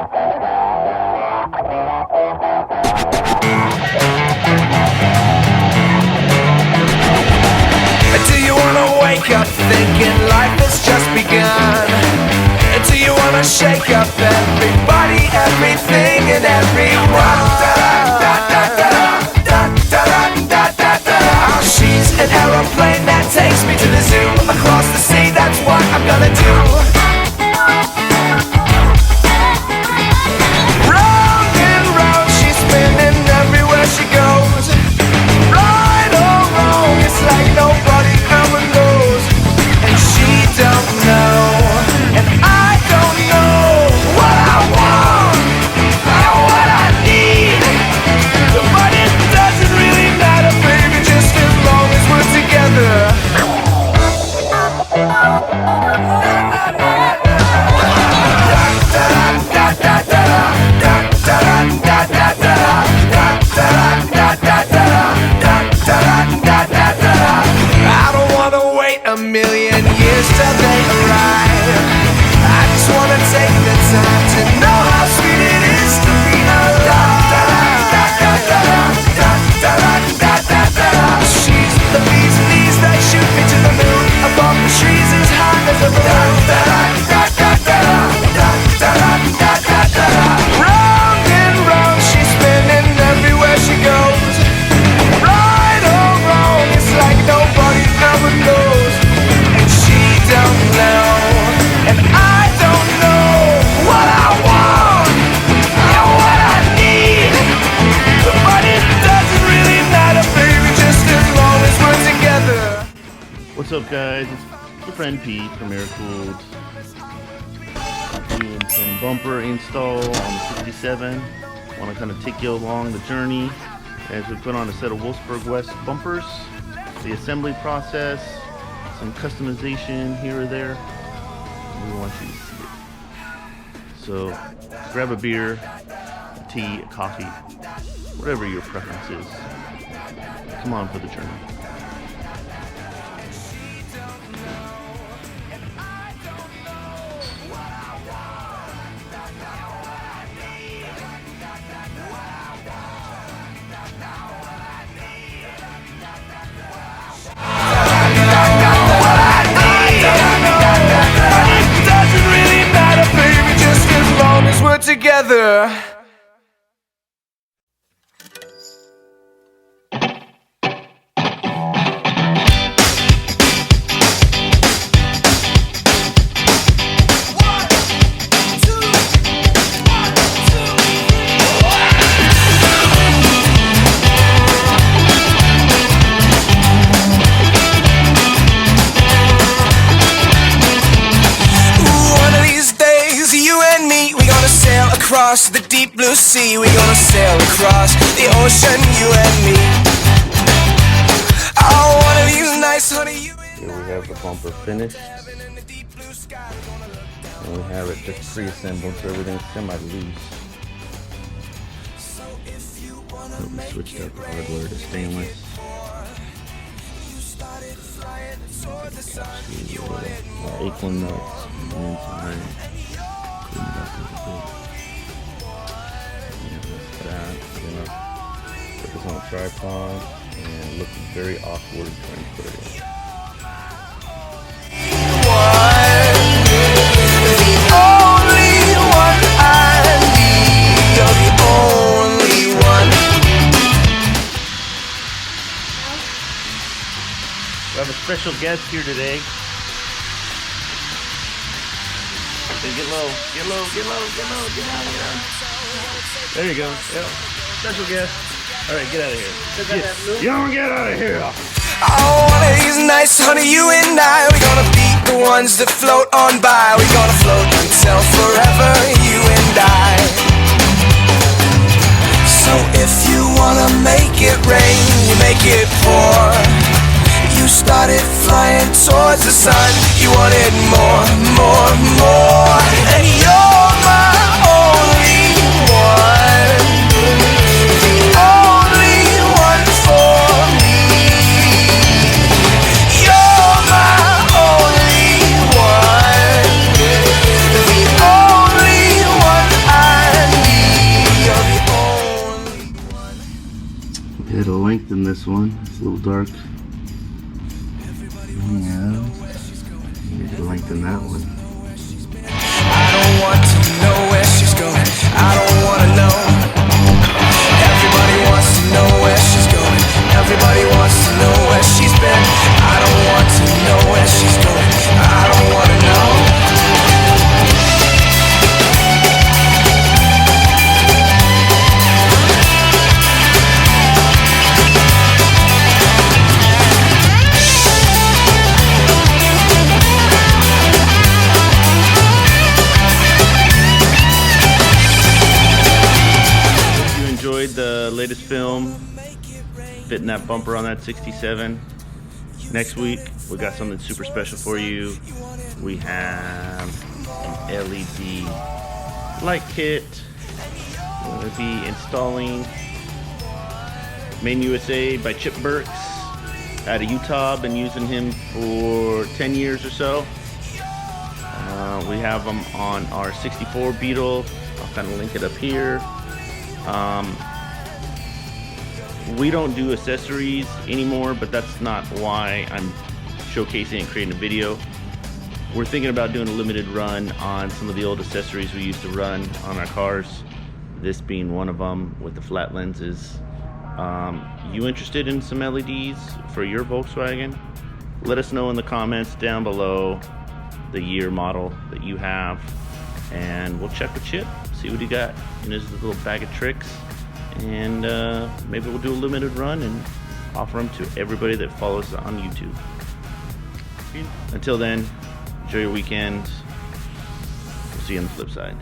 Do you wanna wake up thinking life has just begun? Do you wanna shake up everybody, everything and everyone? She's an aeroplane that takes me to the zoo. Across the sea, that's what I'm gonna do. Round and round, she's spinning everywhere she goes. Right or wrong, it's like nobody ever knows. And she don't know, and I don't know what I want or what I need. But it doesn't really matter, baby, just as long as we're together. I don't wanna wait a million years till they arrive. I just wanna take the time to know how sweet it is to be alive. She's the bees and bees that shoot me to the moon, above the trees as high as a balloon. Round and round, she's spinning everywhere she goes. Right or wrong, it's like nobody ever knows. And she don't know, and I don't know what I want and what I need. But it doesn't really matter, baby, just as long as we're together. What's up, guys? It's your friend Pete from Airkewld. Doing some bumper install on the 67. Want to kind of take you along the journey as we put on a set of Wolfsburg West Bumpers, the assembly process, some customization here or there. We want you to see it. So grab a beer, a tea, a coffee, whatever your preference is. Come on for the journey. Together. Across the deep blue sea, we're gonna sail across the ocean, you and me. Oh, one of these nights, honey, you and Here we have the bumper finished. And we have it just pre-assembled, so everything's semi-loose. We switched out the hardware to stainless. Airkewld nuts and some put this on a tripod and look very awkward trying to put it in. the only one I need. You're the only one. We have a special guest here today. Get low, get low, get low, get low, get down, get down. There you go. Yep. Special guest. All right, get out of here. You don't get out of here. Oh, one of these nights, honey, you and I, we're gonna be the ones that float on by. We're gonna float until forever, you and I. So if you wanna make it rain, you make it pour. You started flying towards the sun. You wanted more, more, more. And you're my only one. The only one for me. You're my only one. The only one I this one. It's a little dark. Yeah. Need to lengthen that one. I don't want to know where she's going. I don't want to know. Everybody wants to know where she's going. Everybody wants to know where she's been. I don't want to know where she's going. I don't want to know. The latest film fitting that bumper on that 67. Next week we got something super special for you. We have an LED light kit. We're going to be installing Made in USA by Chip Burks out of Utah. Been using him for 10 years or so. We have them on our 64 Beetle. I'll kind of link it up here. We don't do accessories anymore, but that's not why I'm showcasing and creating a video. We're thinking about doing a limited run on some of the old accessories we used to run on our cars, this being one of them with the flat lenses. You interested in some LEDs for your Volkswagen? Let us know in the comments down below the year model that you have, and we'll check with Chip, see what he got in his little bag of tricks. And maybe we'll do a limited run and offer them to everybody that follows on YouTube. Until then, enjoy your weekend. We'll see you on the flip side.